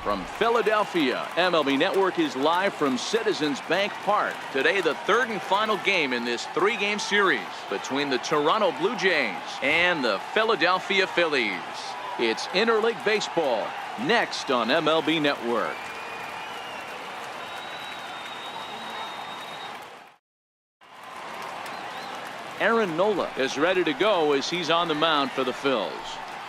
From Philadelphia, MLB Network is live from Citizens Bank Park. Today, the third and final game in this three-game series between the Toronto Blue Jays and the Philadelphia Phillies. It's interleague baseball, next on MLB Network. Aaron Nola is ready to go as he's on the mound for the Phils.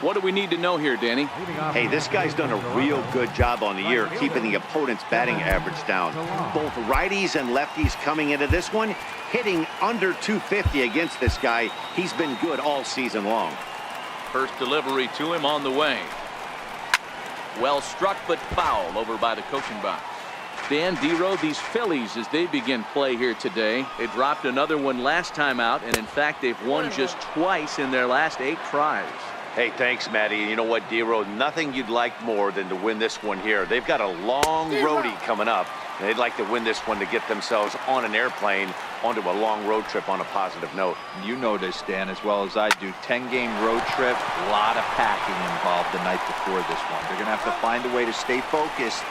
What do we need to know here, Danny? Hey, this guy's done a real good job on the year keeping the opponent's batting average down. Both righties and lefties coming into this one, hitting under 250 against this guy. He's been good all season long. First delivery to him on the way. Well struck, but foul over by the coaching box. Dan Dero, these Phillies, as they begin play here today, they dropped another one last time out, and in fact, they've won just twice in their last 8 tries. Hey, thanks, Matty. You know what, Dero? Nothing you'd like more than to win this one here. They've got a long roadie coming up, and they'd like to win this one to get themselves on an airplane onto a long road trip on a positive note. You know this, Dan, as well as I do. 10-game road trip, a lot of packing involved the night before this one. They're going to have to find a way to stay focused,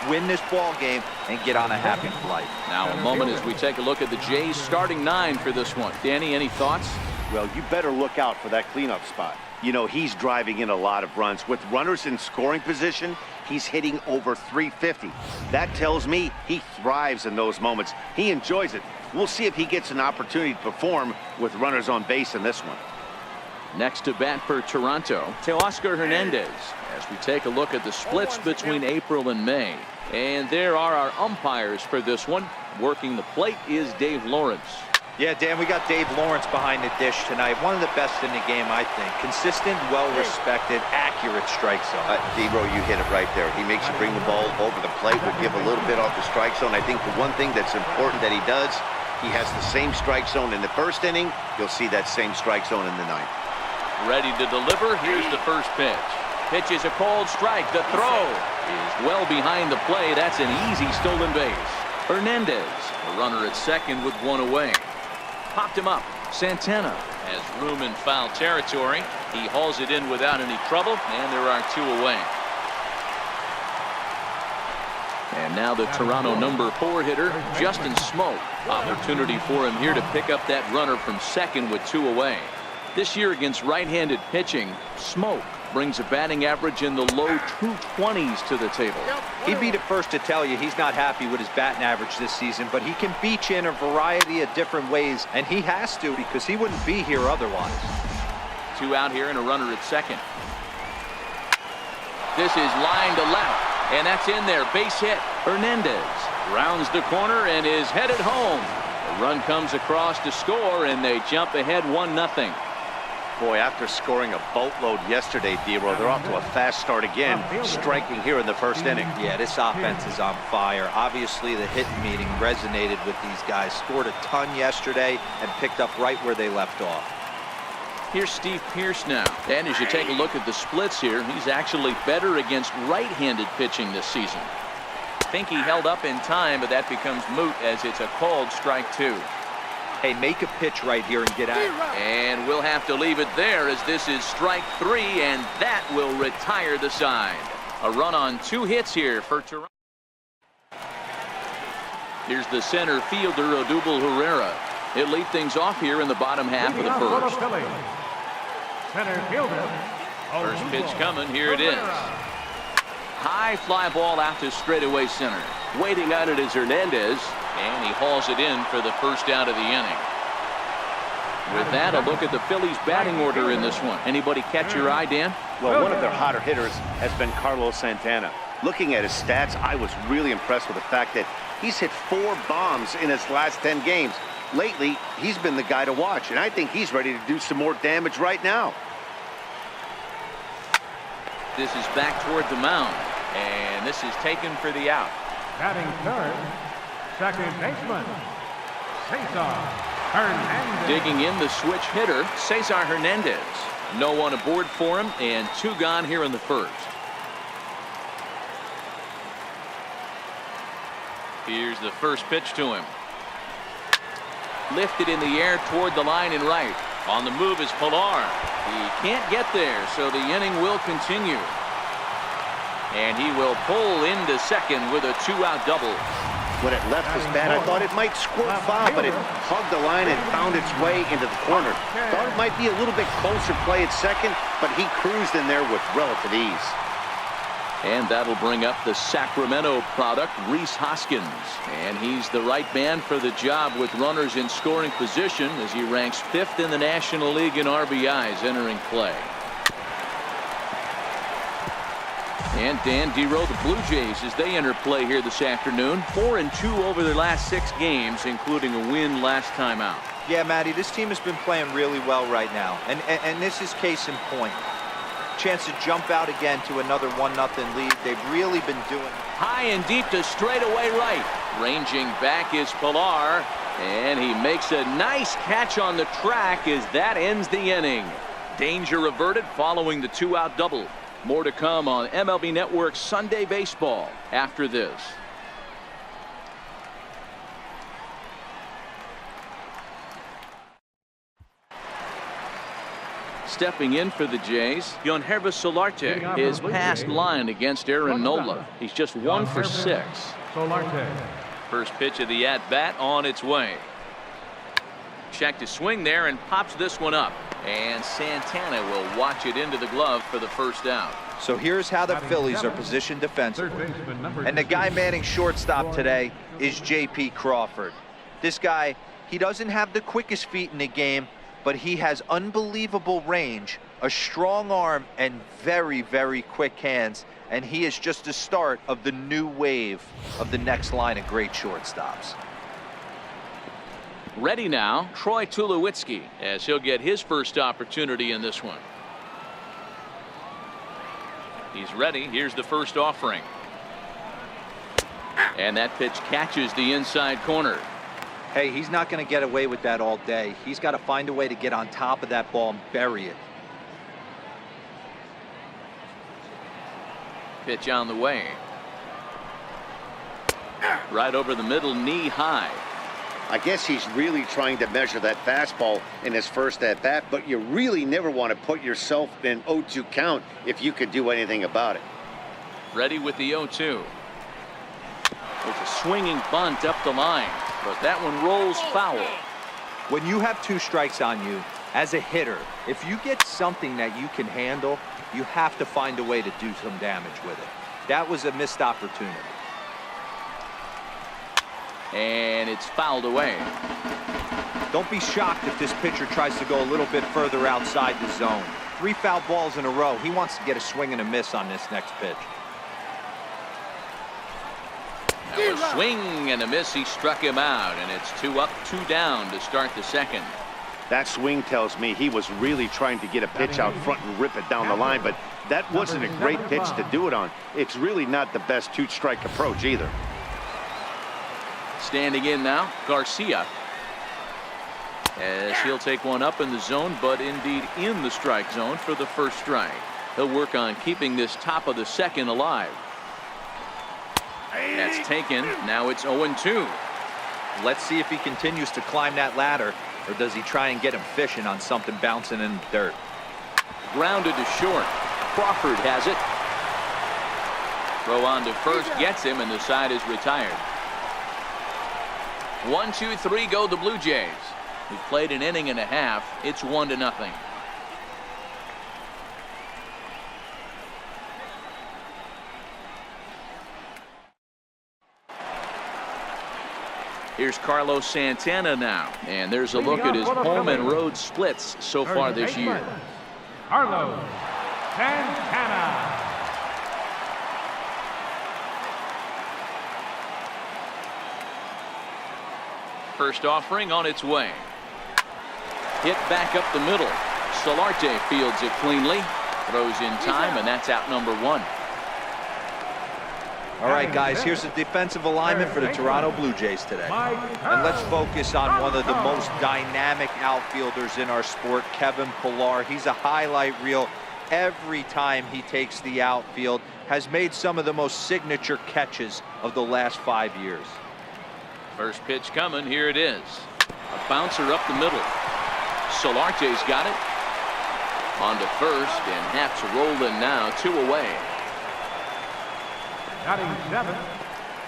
win this ball game, and get on a happy flight. Now a moment as we take a look at the Jays starting 9 for this one. Danny, any thoughts? Well, you better look out for that cleanup spot. You know, he's driving in a lot of runs. With runners in scoring position, he's hitting over 350. That tells me he thrives in those moments. He enjoys it. We'll see if he gets an opportunity to perform with runners on base in this one. Next to bat for Toronto, Teoscar Hernandez, as we take a look at the splits between April and May. And there are our umpires for this one. Working the plate is Dave Lawrence. Yeah, Dan, we got Dave Lawrence behind the dish tonight. One of the best in the game, I think. Consistent, well-respected, accurate strike zone. Dero, you hit it right there. He makes you bring the ball over the plate. Would give a little bit off the strike zone. I think the one thing that's important that he does, he has the same strike zone in the first inning. You'll see that same strike zone in the ninth. Ready to deliver. Here's the first pitch. Pitch is a called strike. The throw is well behind the play. That's an easy stolen base. Hernandez, a runner at second with one away. Popped him up. Santana has room in foul territory. He hauls it in without any trouble, and there are 2 away. And now the Toronto number 4 hitter, Justin Smoke. Opportunity for him here to pick up that runner from second with 2 away. This year against right-handed pitching, Smoke brings a batting average in the low 220s to the table. He'd be the first to tell you he's not happy with his batting average this season, but he can beat you in a variety of different ways, and he has to because he wouldn't be here otherwise. 2 out here and a runner at second. This is line to left, and that's in there. Base hit. Hernandez rounds the corner and is headed home. The run comes across to score, and they jump ahead 1-0. Boy, after scoring a boatload yesterday, Dero, they're off to a fast start again, striking here in the first inning. Yeah, this offense is on fire. Obviously, the hitting meeting resonated with these guys. Scored a ton yesterday and picked up right where they left off. Here's Steve Pearce now. And as you take a look at the splits here, he's actually better against right-handed pitching this season. I think he held up in time, but that becomes moot as it's a called strike 2. Hey, make a pitch right here and get out. And we'll have to leave it there as this is strike 3, and that will retire the side. A run on 2 hits here for Toronto. Here's the center fielder, Odubel Herrera. He'll lead things off here in the bottom half of the first. Center fielder. First pitch coming. Here it is. High fly ball out to straightaway center. Waiting on it is Hernandez, and he hauls it in for the first out of the inning. With that, a look at the Phillies batting order in this one. Anybody catch your eye, Dan? Well, one of their hotter hitters has been Carlos Santana. Looking at his stats, I was really impressed with the fact that he's hit 4 bombs in his last 10 games. Lately, he's been the guy to watch, and I think he's ready to do some more damage right now. This is back toward the mound, and this is taken for the out. Batting third, second baseman, Saison Hernandez. Digging in the switch hitter, Cesar Hernandez. No one aboard for him, and 2 gone here in the first. Here's the first pitch to him. Lifted in the air toward the line and right. On the move is Pilar. He can't get there, so the inning will continue. And he will pull into second with a 2-out double. When it left his bat, I thought it might squirt foul, but it hugged the line and found its way into the corner. Thought it might be a little bit closer play at second, but he cruised in there with relative ease. And that'll bring up the Sacramento product, Rhys Hoskins. And he's the right man for the job with runners in scoring position as he ranks 5th in the National League in RBIs entering play. And Dan Dero, the Blue Jays, as they enter play here this afternoon, 4-2 over their last 6 games, including a win last time out. Yeah, Matty, this team has been playing really well right now. And this is case in point. Chance to jump out again to another 1-0 lead. They've really been doing it. High and deep to straightaway right. Ranging back is Pilar, and he makes a nice catch on the track as that ends the inning. Danger averted following the 2-out double. More to come on MLB Network's Sunday Baseball after this. Stepping in for the Jays, Yonhervis Solarte is past line against Aaron Nola. He's just 1 for 6. First pitch of the at-bat on its way. Check to swing there and pops this one up. And Santana will watch it into the glove for the first out. So here's how the Phillies are positioned defensively. And the guy manning shortstop today is J.P. Crawford. This guy, he doesn't have the quickest feet in the game, but he has unbelievable range, a strong arm, and very, very quick hands. And he is just the start of the new wave of the next line of great shortstops. Ready now, Troy Tulowitzki, as he'll get his first opportunity in this one. He's ready. Here's the first offering. And that pitch catches the inside corner. Hey, he's not going to get away with that all day. He's got to find a way to get on top of that ball and bury it. Pitch on the way. Right over the middle, knee high. I guess he's really trying to measure that fastball in his first at-bat, but you really never want to put yourself in an 0-2 count if you could do anything about it. Ready with the 0-2. It's a swinging bunt up the line, but that one rolls foul. When you have 2 strikes on you, as a hitter, if you get something that you can handle, you have to find a way to do some damage with it. That was a missed opportunity. And it's fouled away. Don't be shocked if this pitcher tries to go a little bit further outside the zone. 3 foul balls in a row. He wants to get a swing and a miss on this next pitch. Now a swing and a miss. He struck him out, and it's 2 up, 2 down to start the second. That swing tells me he was really trying to get a pitch out front and rip it down the line, but that wasn't a great pitch to do it on. It's really not the best 2-strike approach either. Standing in now, Garcia. As he'll take one up in the zone, but indeed in the strike zone for the first strike. He'll work on keeping this top of the second alive. That's taken. Now it's 0-2. Let's see if he continues to climb that ladder, or does he try and get him fishing on something bouncing in the dirt. Grounded to short. Crawford has it. Throw on to first, gets him, and the side is retired. 1, 2, 3 go the Blue Jays. We've played an inning and a half. It's 1-0. Here's Carlos Santana now, and there's a look at his home and road splits so far this year. Carlos Santana. First offering on its way. Hit back up the middle. Solarte fields it cleanly. Throws in time, and that's out number 1. All right, guys, here's the defensive alignment for the Toronto Blue Jays today. And let's focus on one of the most dynamic outfielders in our sport, Kevin Pilar. He's a highlight reel every time he takes the outfield. Has made some of the most signature catches of the last 5 years. First pitch coming. Here it is. A bouncer up the middle. Solarte's got it. On to first, and Haps rolling now, 2 away. Batting seventh,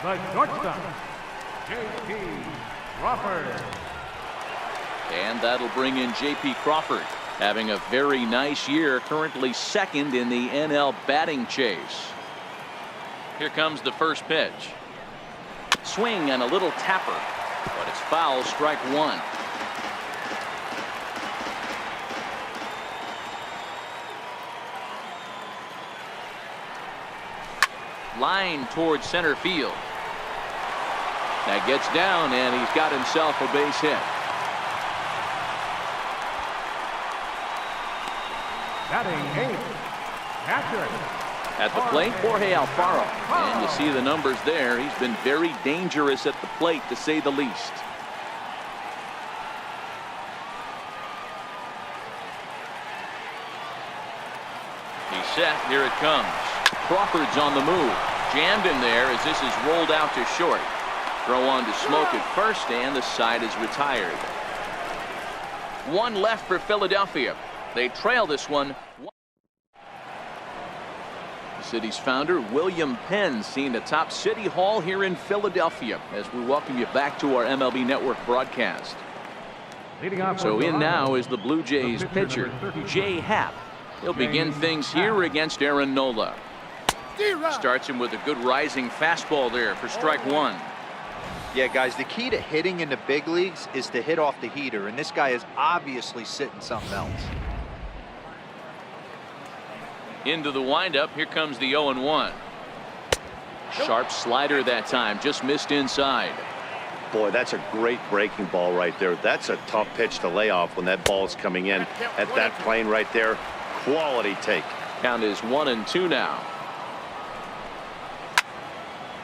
the shortstop, J.P. Crawford. And that'll bring in J.P. Crawford, having a very nice year, currently second in the NL batting chase. Here comes the first pitch. Swing and a little tapper, but it's foul, strike one. Line towards center field. That gets down, and he's got himself a base hit. Batting eighth, catcher. At the plate, Jorge Alfaro. And you see the numbers there. He's been very dangerous at the plate, to say the least. He's set. Here it comes. Crawford's on the move. Jammed in there as this is rolled out to short. Throw on to Smoke at first, and the side is retired. One left for Philadelphia. They trail this one. The city's founder, William Penn, seen atop City Hall here in Philadelphia as we welcome you back to our MLB Network broadcast. So in now is the Blue Jays pitcher, Jay Happ. He'll begin things here against Aaron Nola. Starts him with a good rising fastball there for strike one. Yeah, guys, the key to hitting in the big leagues is to hit off the heater, and this guy is obviously sitting something else. Into the windup. Here comes the 0-1. Sharp slider that time, just missed inside. Boy, that's a great breaking ball right there. That's a tough pitch to lay off when that ball's coming in at that plane right there. Quality take. Count is 1-2 now.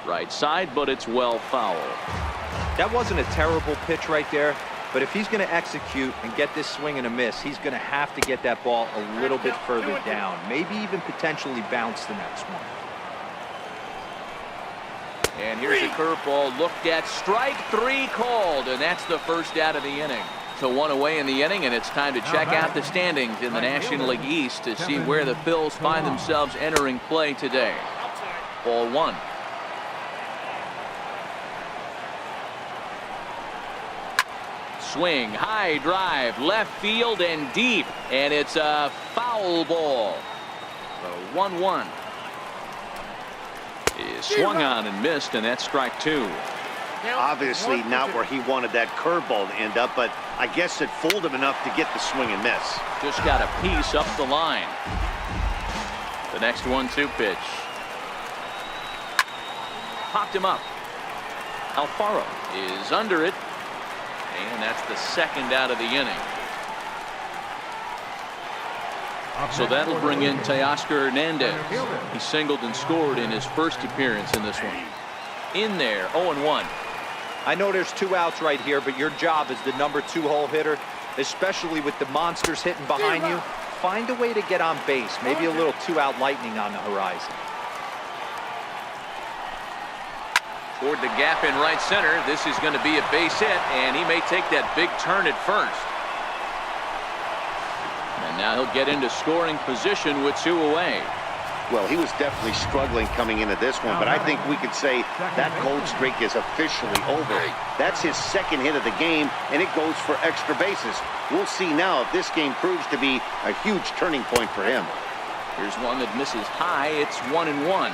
Right side, but it's well foul. That wasn't a terrible pitch right there, but if he's going to execute and get this swing and a miss, he's going to have to get that ball a little bit further down, maybe even potentially bounce the next one. And here's a curveball looked at. Strike three called, and that's the first out of the inning. So one away in the inning, and it's time to check out the standings in the National League East to see where the Phils find themselves entering play today. Ball one. Swing, high drive, left field and deep, and it's a foul ball. So 1-1 is swung on and missed, and that's strike two. Obviously not where he wanted that curveball to end up, but I guess it fooled him enough to get the swing and miss. Just got a piece up the line. The next 1-2 pitch. Popped him up. Alfaro is under it. And that's the second out of the inning. So that'll bring in Teoscar Hernandez. He singled and scored in his first appearance in this one. In there, 0-1. I know there's 2 outs right here, but your job as the number 2 hole hitter, especially with the monsters hitting behind you, find a way to get on base. Maybe a little 2-out lightning on the horizon. Toward the gap in right center. This is going to be a base hit, and he may take that big turn at first. And now he'll get into scoring position with 2 away. Well, he was definitely struggling coming into this one, but I think we could say that cold streak is officially over. That's his second hit of the game, and it goes for extra bases. We'll see now if this game proves to be a huge turning point for him. Here's one that misses high. It's 1-1.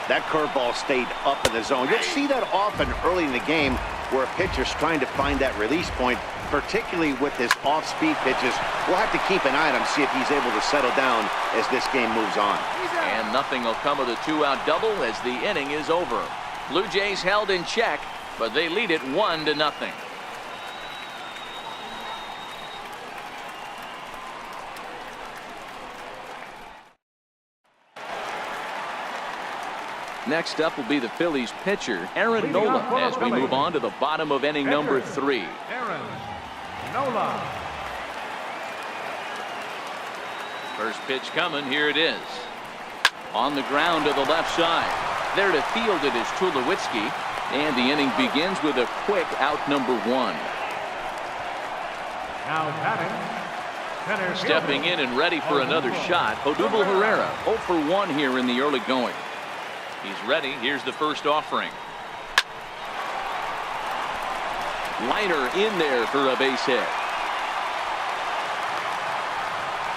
That curveball stayed up in the zone. You'll see that often early in the game where a pitcher's trying to find that release point, particularly with his off-speed pitches. We'll have to keep an eye on him, see if he's able to settle down as this game moves on. And nothing will come of the 2-out double as the inning is over. Blue Jays held in check, but they lead it 1-0. Next up will be the Phillies pitcher, Aaron Nola, as we move on to the bottom of inning number 3. Aaron Nola. First pitch coming. Here it is. On the ground to the left side. There to field it is Tulowitzki. And the inning begins with a quick out number 1. Now batting. Center Stepping in and ready for another shot, Odubel Herrera 0 for 1 here in the early going. He's ready. Here's the first offering. Liner in there for a base hit.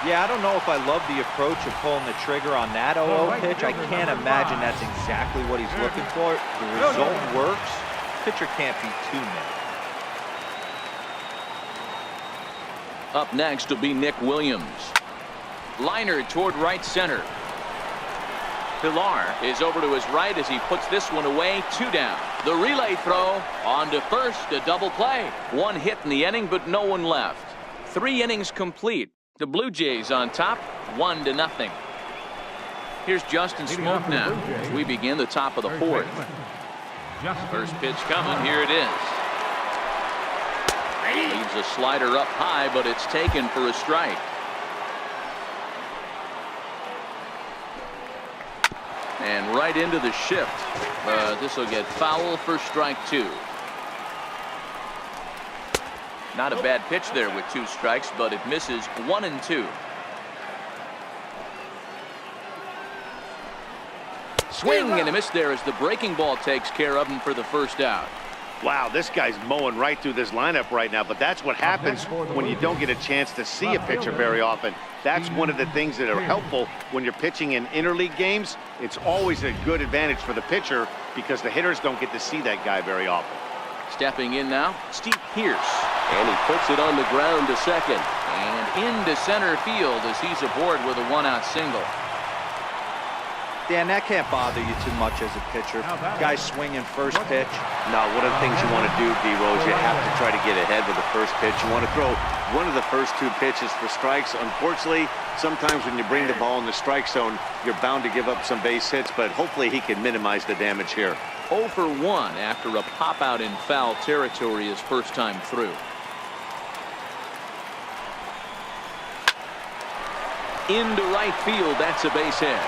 Yeah, I don't know if I love the approach of pulling the trigger on that 0-0 pitch. I can't imagine that's exactly what he's looking for. The result works. Pitcher can't be too mad. Up next will be Nick Williams. Liner toward right center. Pilar is over to his right as he puts this one away. 2 down. The relay throw on to first. A double play. 1 hit in the inning, but no one left. 3 innings complete. The Blue Jays on top, 1-0. Here's Justin Smoke now as we begin the top of the 4th. First pitch coming. Here it is. Leaves a slider up high, but it's taken for a strike. And right into the shift. This will get foul for strike 2. Not a bad pitch there with 2 strikes, but it misses 1 and 2. Swing and a miss there as the breaking ball takes care of him for the first out. Wow, this guy's mowing right through this lineup right now, but that's what happens when you don't get a chance to see a pitcher very often. That's one of the things that are helpful when you're pitching in interleague games. It's always a good advantage for the pitcher because the hitters don't get to see that guy very often. Stepping in now, Steve Pearce. And he puts it on the ground to second. And into center field as he's aboard with a 1-out single. Dan, that can't bother you too much as a pitcher. Guy swinging first pitch. Now, one of the things you want to do, D-Rose, you have to try to get ahead with the first pitch. You want to throw one of the first 2 pitches for strikes. Unfortunately, sometimes when you bring the ball in the strike zone, you're bound to give up some base hits, but hopefully he can minimize the damage here. 0 for 1 after a pop out in foul territory his first time through. Into right field, that's a base hit.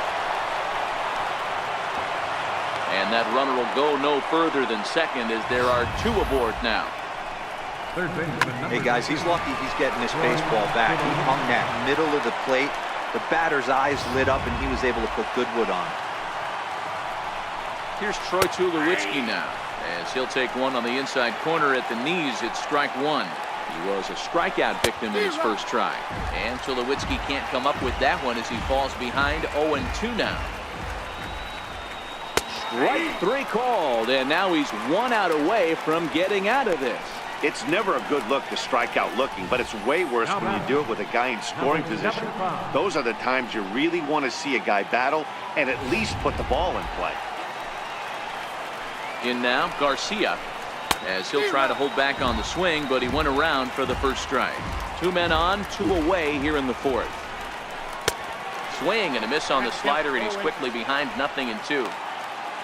And that runner will go no further than second as there are 2 aboard now. Hey guys, he's lucky he's getting this baseball back. He hung that middle of the plate. The batter's eyes lit up and he was able to put Goodwood on. Here's Troy Tulowitzki now as he'll take one on the inside corner at the knees. It's strike 1. He was a strikeout victim in his first try. And Tulowitzki can't come up with that one as he falls behind. 0-2 now. Strike 3 called, and now he's 1 out away from getting out of this. It's never a good look to strike out looking, but it's way worse when you do it with a guy in scoring position. Those are the times you really want to see a guy battle and at least put the ball in play. In now, Garcia, as he'll try to hold back on the swing, but he went around for the first strike. 2 men on, 2 away here in the 4th. Swing and a miss on the slider, and he's quickly behind 0-2.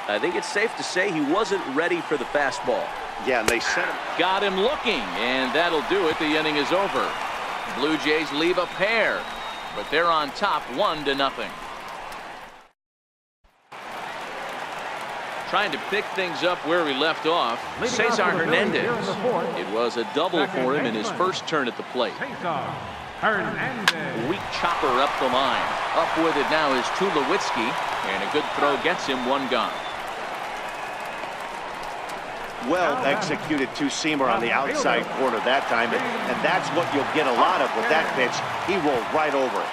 I think it's safe to say he wasn't ready for the fastball. Yeah, and they set him. Got him looking, and that'll do it. The inning is over. Blue Jays leave a pair, but they're on top 1-0. Trying to pick things up where we left off, Saison Hernandez. It was a double for him in his first turn at the plate. Weak chopper up the line. Up with it now is Tulowitzki, and a good throw gets him 1 gone. Well executed 2-seamer on the outside corner that time, and that's what you'll get a lot of with that pitch. He rolled right over it.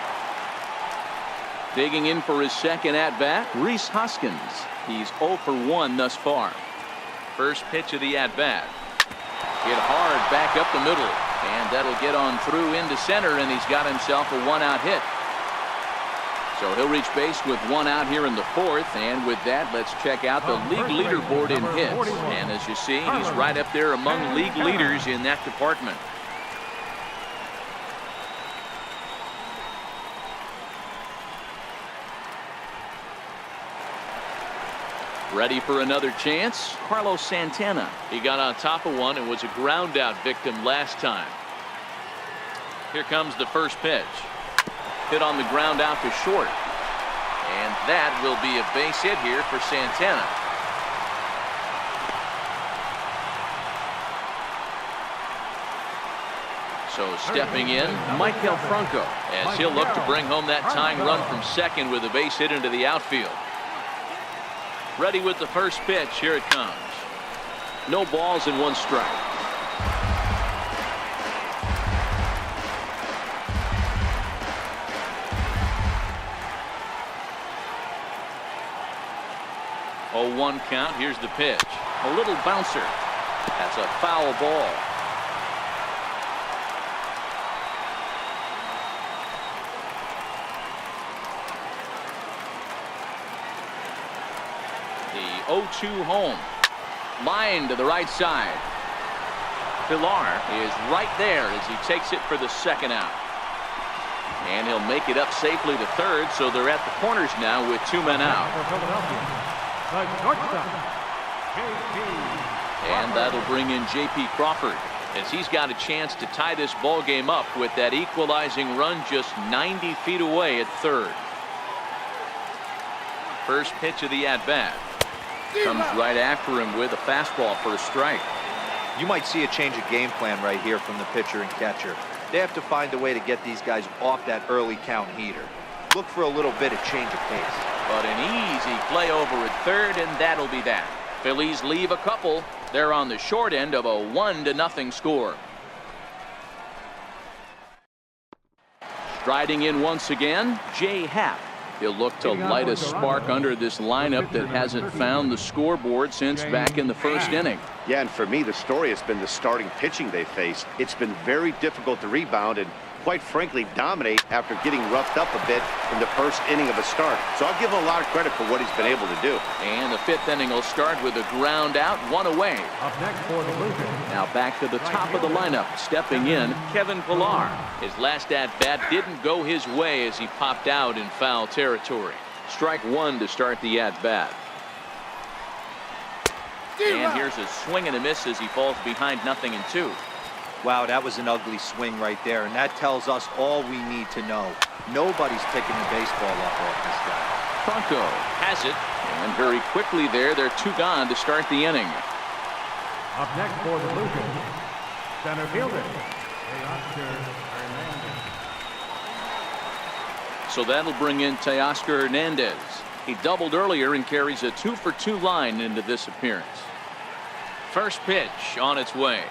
Digging in for his second at-bat, Rhys Hoskins. He's 0 for 1 thus far. First pitch of the at-bat. Hit hard back up the middle, and that'll get on through into center, and he's got himself a 1-out hit. So he'll reach base with 1 out here in the 4th, and with that, let's check out the league leaderboard in hits. And as you see, he's right up there among league leaders in that department. Ready for another chance? Carlos Santana. He got on top of one and was a ground out victim last time. Here comes the first pitch. Hit on the ground out to short. And that will be a base hit here for Santana. So stepping in, Maikel Franco, as he'll look to bring home that tying run from second with a base hit into the outfield. Ready with the first pitch. Here it comes. No balls and 1 strike. Oh, 1 count. Here's the pitch. A little bouncer. That's a foul ball. The 0-2 home. Line to the right side. Pilar is right there as he takes it for the 2nd out. And he'll make it up safely to 3rd, so they're at the corners now with 2 men out. For Philadelphia, the shortstop, J.P. And that'll bring in J.P. Crawford as he's got a chance to tie this ball game up with that equalizing run just 90 feet away at 3rd. First pitch of the at-bat. Comes right after him with a fastball for a strike. You might see a change of game plan right here from the pitcher and catcher. They have to find a way to get these guys off that early count heater. Look for a little bit of change of pace. But an easy play over at 3rd, and that'll be that. Phillies leave a couple. They're on the short end of a 1-0 score. Striding in once again, Jay Happ. He'll look to light a spark under this lineup that hasn't found the scoreboard since back in the 1st inning. Yeah, and for me, the story has been the starting pitching they faced. It's been very difficult to rebound and, quite frankly, dominate after getting roughed up a bit in the 1st inning of a start. So I'll give him a lot of credit for what he's been able to do. And the 5th inning will start with a ground out, 1 away. Up next for the Blue Jays. Now back to the top of the lineup, stepping in, Kevin Pilar. His last at-bat didn't go his way as he popped out in foul territory. Strike 1 to start the at-bat. And here's a swing and a miss as he falls behind 0-2. Wow, that was an ugly swing right there, and that tells us all we need to know. Nobody's picking the baseball up off this guy. Franco has it, and very quickly they're 2 gone to start the inning. Up next for the Blue Jays, center fielder, Teoscar Hernandez. So that'll bring in Teoscar Hernandez. He doubled earlier and carries a 2-for-2 line into this appearance. First pitch on its way.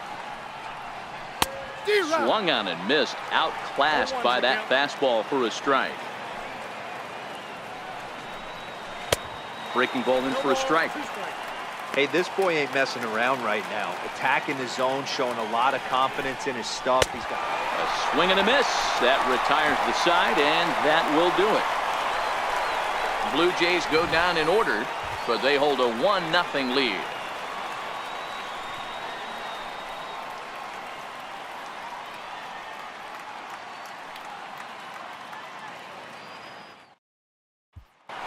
Swung on and missed, outclassed by that fastball for a strike. Breaking ball in for a strike. Hey, this boy ain't messing around right now. Attacking the zone, showing a lot of confidence in his stuff. He's got A swing and a miss. That retires the side, and that will do it. Blue Jays go down in order, but they hold a 1-0 lead.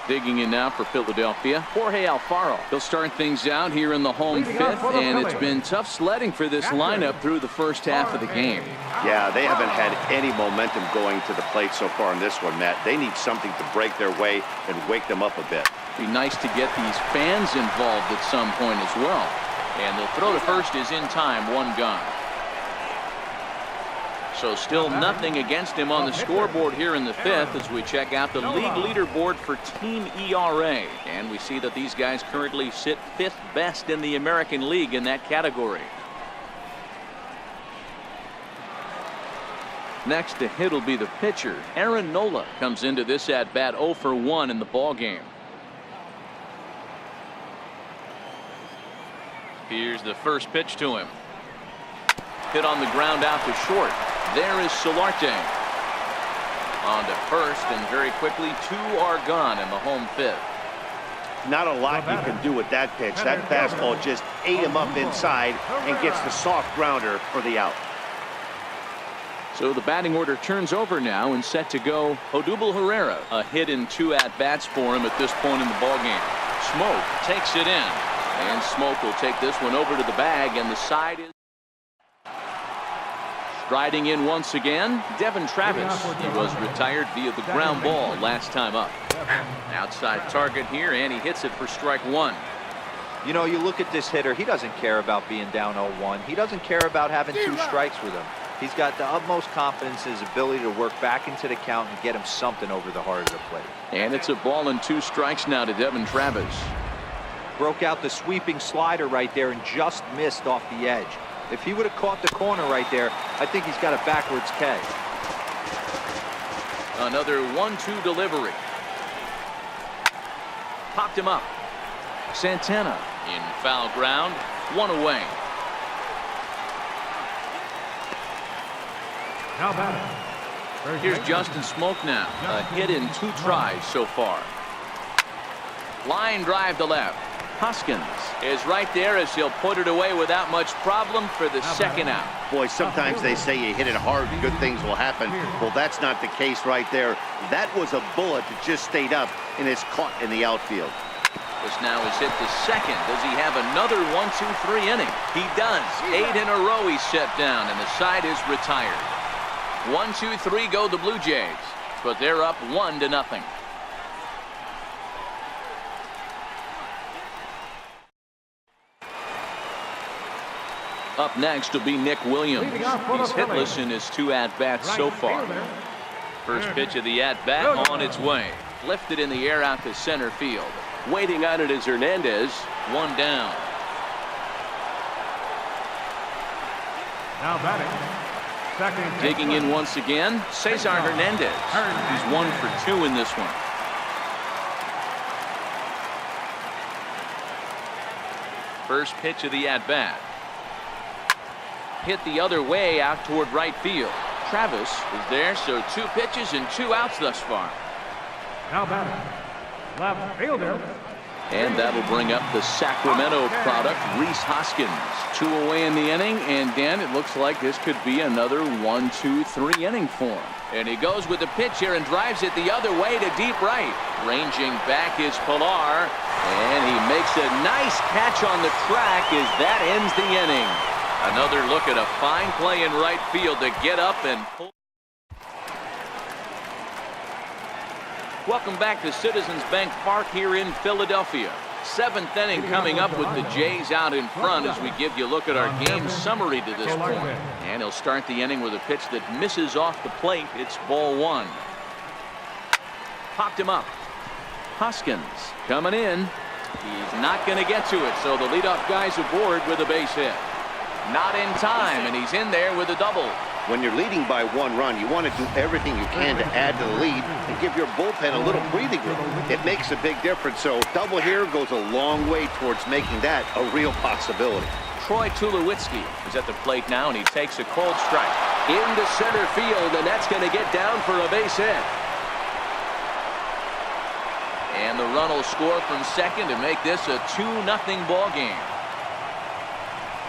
Digging in now for Philadelphia, Jorge Alfaro. He'll start things out here in the home 5th, and it's been tough sledding for this lineup through the first half of the game. Yeah, they haven't had any momentum going to the plate so far in this one, Matt. They need something to break their way and wake them up a bit. Be nice to get these fans involved at some point as well. And the throw to first is in time, 1 gone. So still nothing against him on the scoreboard here in the 5th as we check out the league leaderboard for team ERA. And we see that these guys currently sit 5th best in the American League in that category. Next to hit will be the pitcher. Aaron Nola comes into this at-bat 0 for 1 in the ballgame. Here's the first pitch to him. Hit on the ground out to short. There is Solarte. On to first, and very quickly 2 are gone in the home 5th. Not a lot you can do with that pitch. That fastball just ate him up inside and gets the soft grounder for the out. So the batting order turns over now and set to go Odubel Herrera. A hit in 2 at-bats for him at this point in the ballgame. Smoke takes it in, and Smoke will take this one over to the bag, and the side is striding in once again, Devin Travis. He was retired via the ground ball last time up. Outside target here, and he hits it for strike 1. You know, you look at this hitter, he doesn't care about being down 0-1. He doesn't care about having 2 strikes with him. He's got the utmost confidence in his ability to work back into the count and get him something over the heart of the plate. And it's a ball and 2 strikes now to Devin Travis. Broke out the sweeping slider right there and just missed off the edge. If he would have caught the corner right there, I think he's got a backwards K. Another 1-2 delivery. Popped him up. Santana in foul ground. 1 away. Now batting. First Here's baseman, Justin Smoke now. A hit in 2 tries so far. Line drive to left. Hoskins is right there as he'll put it away without much problem for the second out. Boy, sometimes they say you hit it hard and good things will happen. Well, that's not the case right there. That was a bullet that just stayed up and is caught in the outfield. This now is hit to second. Does he have another 1-2-3 inning? He does. 8 in a row he's set down, and the side is retired. 1-2-3 go the Blue Jays, but they're up 1-0. Up next will be Nick Williams. Leading off for the He's hitless Phillies. in his 2 at-bats so far. First pitch of the at-bat on its way. Lifted in the air out to center field. Waiting on it is Hernandez. 1 down. Now batting. Second. Digging in once again, Saison Hernandez. He's 1 for 2 in this one. First pitch of the at-bat. Hit the other way out toward right field. Travis is there, so 2 pitches and 2 outs thus far. Now batting. Left fielder. And that'll bring up the Sacramento product, Rhys Hoskins. 2 away in the inning, and Dan, it looks like this could be another 1-2-3 inning for him. And he goes with the pitch here and drives it the other way to deep right. Ranging back is Pilar, and he makes a nice catch on the track as that ends the inning. Another look at a fine play in right field to get up and pull. Welcome back to Citizens Bank Park here in Philadelphia. 7th inning coming up with the Jays out in front as we give you a look at our game summary to this point. And he'll start the inning with a pitch that misses off the plate. It's ball 1. Popped him up. Hoskins coming in. He's not going to get to it, so the leadoff guy's aboard with a base hit. Not in time, and he's in there with a double. When you're leading by 1 run, you want to do everything you can to add to the lead and give your bullpen a little breathing room. It makes a big difference, so double here goes a long way towards making that a real possibility. Troy Tulowitzki is at the plate now, and he takes a cold strike into center field, and that's going to get down for a base hit. And the run will score from second to make this a 2-0 ball game.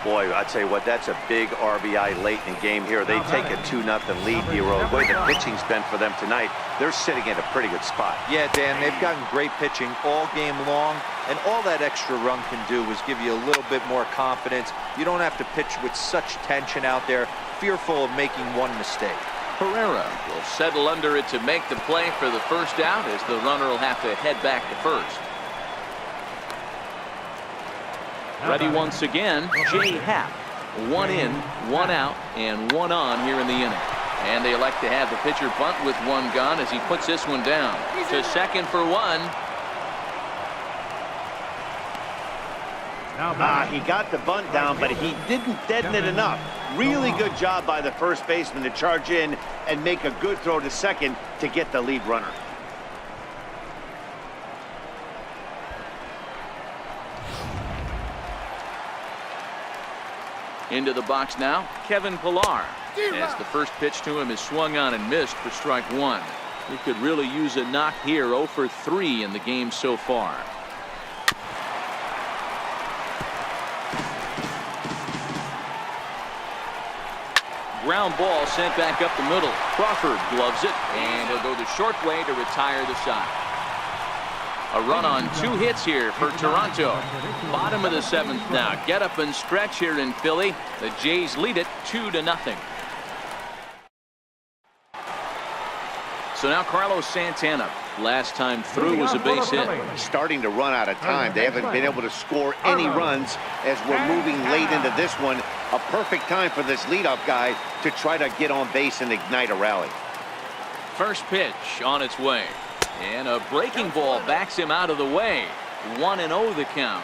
Boy, I tell you what, that's a big RBI late in the game here. They take a 2-0 lead here. The way the pitching's been for them tonight, they're sitting in a pretty good spot. Yeah, Dan, they've gotten great pitching all game long, and all that extra run can do is give you a little bit more confidence. You don't have to pitch with such tension out there, fearful of making one mistake. Herrera will settle under it to make the play for the first out as the runner will have to head back to first. Ready once again, Jay Happ. 1 in, 1 out, and 1 on here in the inning. And they elect to have the pitcher bunt with 1 gone as he puts this one down. To second for 1. He got the bunt down, but he didn't deaden it enough. Really good job by the first baseman to charge in and make a good throw to second to get the lead runner. Into the box now, Kevin Pilar. As the first pitch to him is swung on and missed for strike 1. He could really use a knock here. 0 for 3 in the game so far. Ground ball sent back up the middle. Crawford gloves it, and he'll go the short way to retire the side. A run on 2 hits here for Toronto. Bottom of the 7th now. Get up and stretch here in Philly. The Jays lead it 2-0. So now Carlos Santana. Last time through was a base hit. Starting to run out of time. They haven't been able to score any runs as we're moving late into this one. A perfect time for this leadoff guy to try to get on base and ignite a rally. First pitch on its way. And a breaking ball backs him out of the way. 1-0 the count.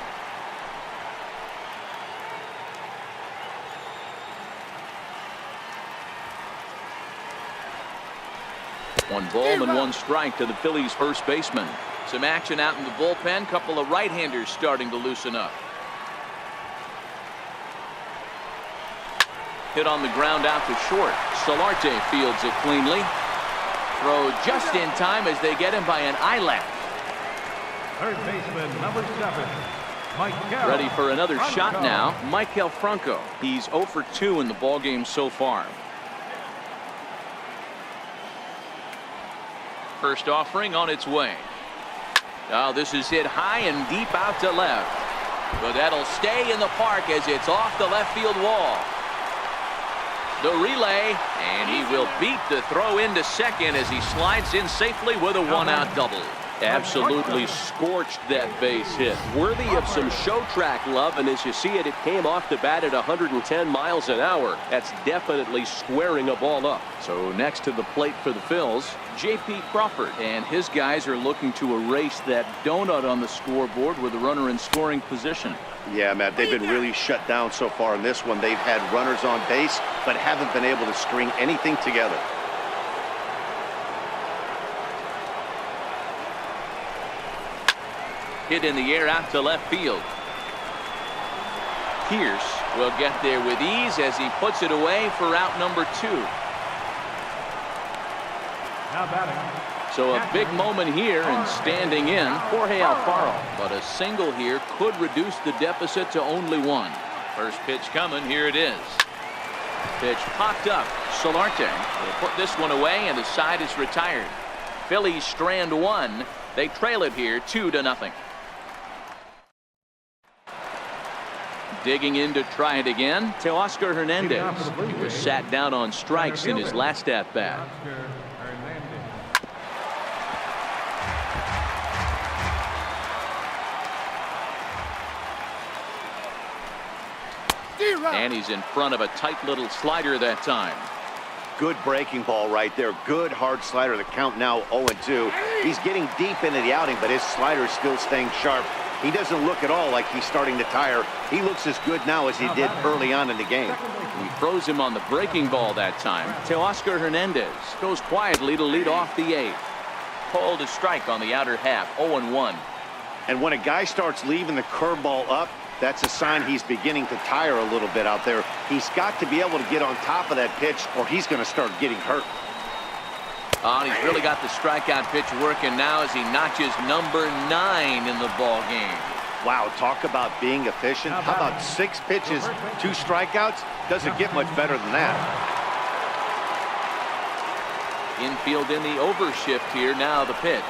1 ball and 1 strike to the Phillies first baseman. Some action out in the bullpen. Couple of right-handers starting to loosen up. Hit on the ground out to short. Solarte fields it cleanly. Throw just in time as they get him by an eyelash. Third baseman, number 7, Mike. Ready for another shot now. Maikel Franco. He's 0 for 2 in the ballgame so far. First offering on its way. Oh, this is hit high and deep out to left. But that'll stay in the park as it's off the left field wall. The relay, and he will beat the throw into second as he slides in safely with a 1-out double. Absolutely scorched that base hit. Worthy of some show track love, and as you see it, it came off the bat at 110 miles an hour. That's definitely squaring a ball up. So next to the plate for the Phils, J.P. Crawford, and his guys are looking to erase that donut on the scoreboard with a runner in scoring position. Yeah, Matt, they've been really shut down so far in this one. They've had runners on base, but haven't been able to string anything together. Hit in the air out to left field. Pierce will get there with ease as he puts it away for out number 2. Now batting. So a big moment here and standing in Jorge Alfaro. But a single here could reduce the deficit to only 1. First pitch coming. Here it is. Pitch popped up. Solarte will put this one away and the side is retired. Phillies strand 1. They trail it here 2-0. Digging in to try it again. Teoscar Hernandez. He was sat down on strikes in his last at bat. And he's in front of a tight little slider that time. Good breaking ball right there. Good hard slider. The count now 0-2. He's getting deep into the outing, but his slider is still staying sharp. He doesn't look at all like he's starting to tire. He looks as good now as he did early on in the game. He throws him on the breaking ball that time. Teoscar Hernandez goes quietly to lead off the 8th. Called a strike on the outer half. 0-1. And when a guy starts leaving the curveball up, that's a sign he's beginning to tire a little bit out there. He's got to be able to get on top of that pitch or he's going to start getting hurt. Oh, and he's really got the strikeout pitch working now as he notches number 9 in the ball game. Wow, talk about being efficient. How about 6 pitches, 2 strikeouts? Doesn't get much better than that. Infield in the overshift here. Now the pitch.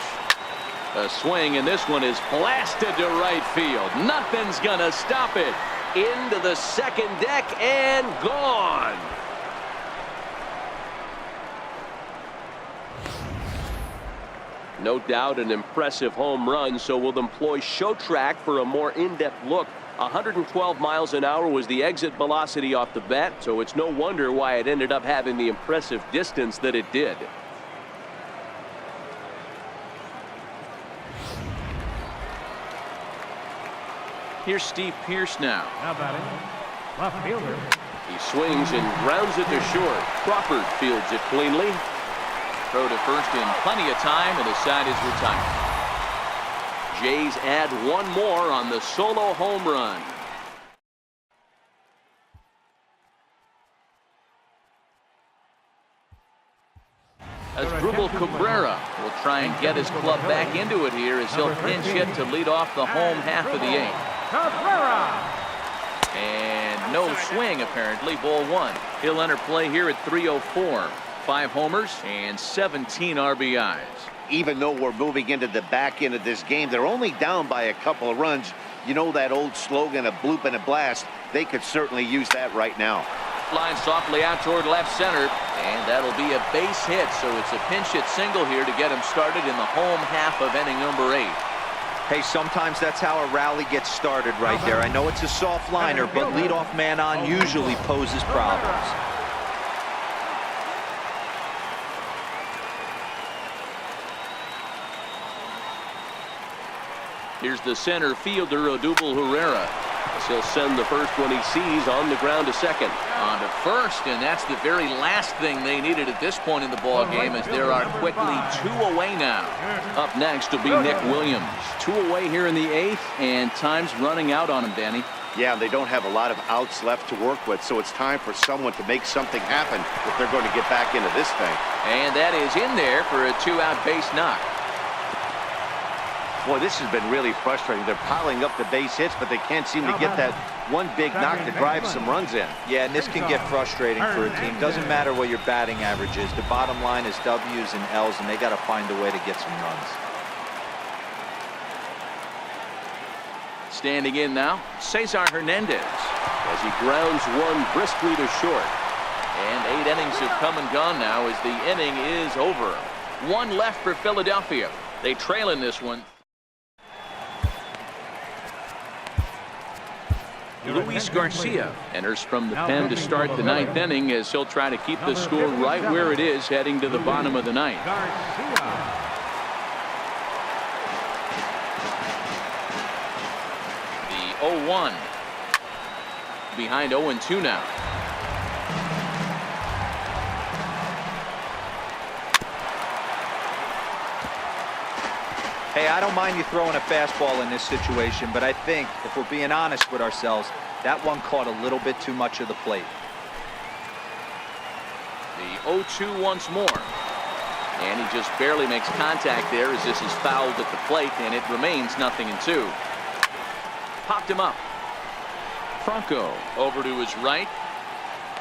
A swing, and this one is blasted to right field. Nothing's gonna stop it. Into the second deck and gone. No doubt an impressive home run, so we'll employ show track for a more in-depth look. 112 miles an hour was the exit velocity off the bat, so it's no wonder why it ended up having the impressive distance that it did. Here's Steve Pierce now. Now batting. Left fielder. He swings and grounds it to short. Crawford fields it cleanly. Throw to first in plenty of time, and the side is retired. Jays add 1 more on the solo home run. Asdrubal Cabrera will try and get his club back into it here as he'll pinch hit to lead off the home half of the 8th. Cabrera. And no swing apparently. Ball 1. He'll enter play here at 3:04. 5 homers and 17 RBIs. Even though we're moving into the back end of this game, they're only down by a couple of runs. You know that old slogan, a bloop and a blast? They could certainly use that right now. Line softly out toward left center, and that'll be a base hit, so it's a pinch hit single here to get him started in the home half of inning number 8. Hey, sometimes that's how a rally gets started right there. I know it's a soft liner, but leadoff man on usually poses problems. Here's the center fielder, Odubel Herrera. He'll send the first one he sees on the ground to second. On to first, and that's the very last thing they needed at this point in the ball game, as there are quickly 2 away now. Up next will be Nick Williams. 2 away here in the 8th, and time's running out on him, Danny. Yeah, they don't have a lot of outs left to work with, so it's time for someone to make something happen if they're going to get back into this thing. And that is in there for a 2-out base knock. Boy, this has been really frustrating. They're piling up the base hits, but they can't seem to get that one big knock to drive some runs in. Yeah, and this can get frustrating for a team. Doesn't matter what your batting average is. The bottom line is W's and L's, and they got to find a way to get some runs. Standing in now, Saison Hernandez, as he grounds one briskly to short. And 8 innings have come and gone now as the inning is over. 1 left for Philadelphia. They trail in this one. Luis Garcia enters from the pen to start the 9th inning, as he'll try to keep the score right where it is heading to the bottom of the 9th. The 0-1 behind 0-2 now. Hey, I don't mind you throwing a fastball in this situation, but I think, if we're being honest with ourselves, that one caught a little bit too much of the plate. The 0-2 once more. And he just barely makes contact there as this is fouled at the plate, and it remains 0-2. Popped him up. Franco over to his right.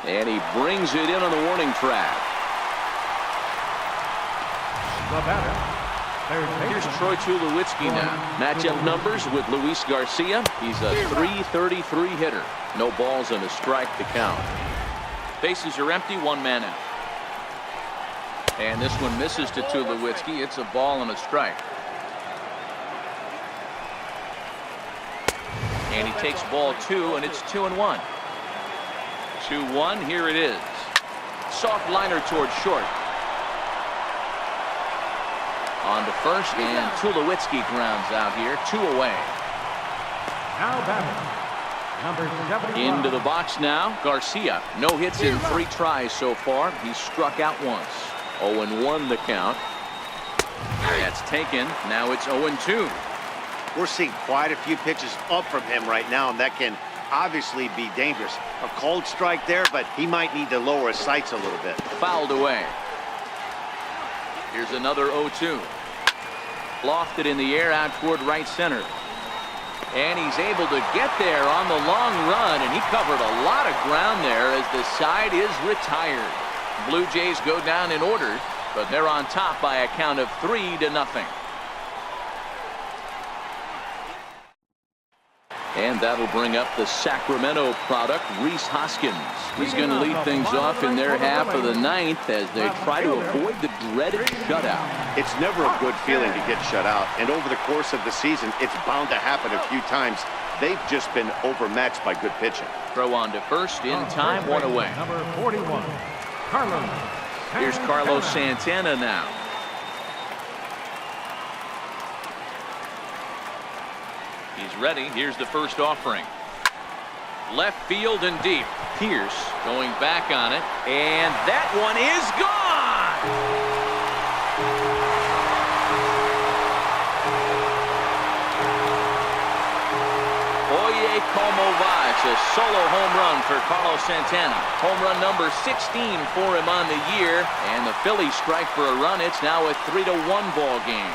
And he brings it in on the warning track. The batter. Here's Troy Tulowitzki now. Matchup numbers with Luis Garcia. He's a .333 hitter. No balls and a strike to count. Bases are empty, 1 man out. And this one misses to Tulowitzki. It's a ball and a strike. And he takes ball 2, and it's 2-1. 2-1, here it is. Soft liner towards short. On to first, and Tulowitzki grounds out here. 2 away. Now batting, number 71. Into the box now, Garcia. No hits in 3 tries so far. He's struck out once. 0-1 the count. That's taken. Now it's 0-2. We're seeing quite a few pitches up from him right now, and that can obviously be dangerous. A cold strike there, but he might need to lower his sights a little bit. Fouled away. Here's another 0-2. Lofted in the air out toward right center. And he's able to get there on the long run, and he covered a lot of ground there as the side is retired. Blue Jays go down in order, but they're on top by a count of 3-0. And that'll bring up the Sacramento product, Rhys Hoskins. He's going to lead things off in their half of the 9th as they try to avoid the dreaded shutout. It's never a good feeling to get shut out, and over the course of the season, it's bound to happen a few times. They've just been overmatched by good pitching. Throw on to first in time, 1 away. Number 41, Carlos. Here's Carlos Santana now. He's ready. Here's the first offering. Left field and deep. Pierce going back on it. And that one is gone! Oye como va. It's a solo home run for Carlos Santana. Home run number 16 for him on the year. And the Phillies strike for a run. It's now a 3-1 ball game.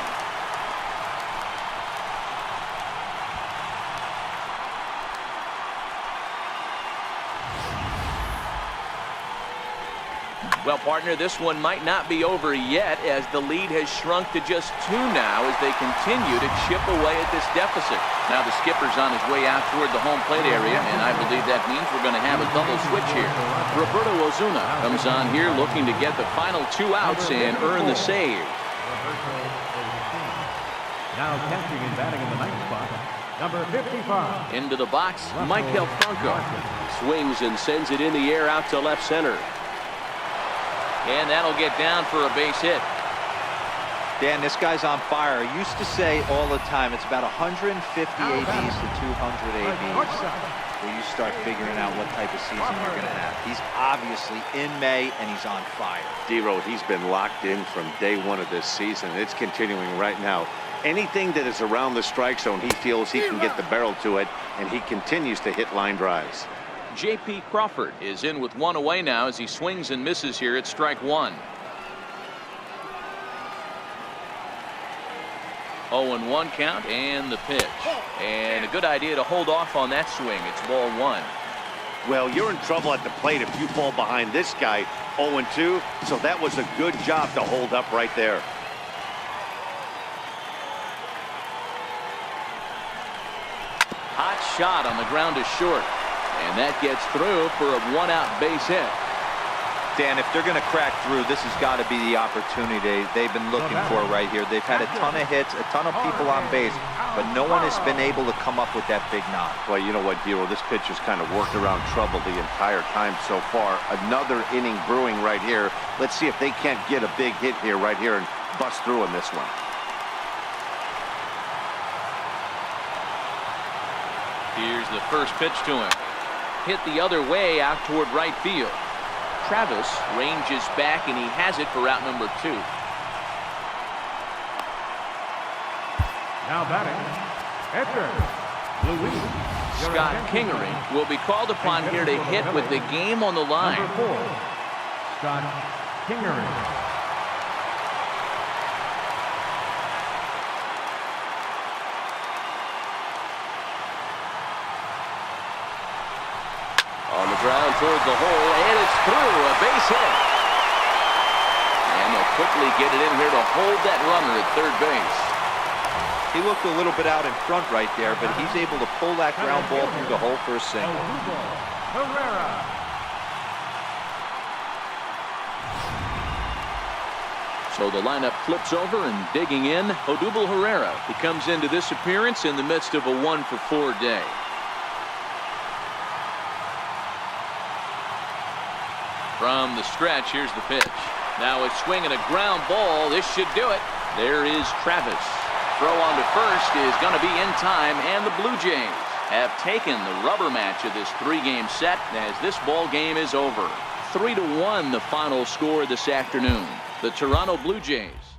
Well, partner, this one might not be over yet as the lead has shrunk to just 2 now as they continue to chip away at this deficit. Now the skipper's on his way out toward the home plate area, and I believe that means we're going to have a double switch here. Roberto Ozuna comes on here looking to get the final 2 outs and earn the save. Now catching and batting in the 9th spot, number 55. Into the box, Michael Franco. Swings and sends it in the air out to left center. And that'll get down for a base hit. Dan, this guy's on fire. I used to say all the time, it's about 150 ABs to 200 ABs where you start figuring out what type of season you're going to have. He's obviously in May, and he's on fire. D-Road, he's been locked in from day one of this season. It's continuing right now. Anything that is around the strike zone, he feels he can get the barrel to it, and he continues to hit line drives. J.P. Crawford is in with one away now as he swings and misses here at strike one. 0-1 count and the pitch. And a good idea to hold off on that swing. It's ball one. Well, you're in trouble at the plate if you fall behind this guy 0-2, so that was a good job to hold up right there. Hot shot on the ground to short. And that gets through for a one-out base hit. Dan, if they're going to crack through, this has got to be the opportunity they've been looking for right here. They've had a ton of hits, a ton of people on base, but no one has been able to come up with that big knock. Well, you know what, Dero, this pitch has kind of worked around trouble the entire time so far. Another inning brewing right here. Let's see if they can't get a big hit here right here and bust through in this one. Here's the first pitch to him. Hit the other way out toward right field. Travis ranges back, and he has it for out number 2. Now batting, Edgar Luis. Scott Kingery will be called upon here to hit with the game on the line. Number 4, Scott Kingery. On the ground toward the hole, and it's through, a base hit. And they'll quickly get it in here to hold that runner at third base. He looked a little bit out in front right there, but he's able to pull that ground ball through the hole for a single. Herrera. So the lineup flips over, and digging in, Odubel Herrera. He comes into this appearance in the midst of a 1-for-4 day. From the stretch, here's the pitch. Now a swing and a ground ball. This should do it. There is Travis. Throw on to first is going to be in time, and the Blue Jays have taken the rubber match of this 3-game set as this ball game is over. 3-1 the final score this afternoon. The Toronto Blue Jays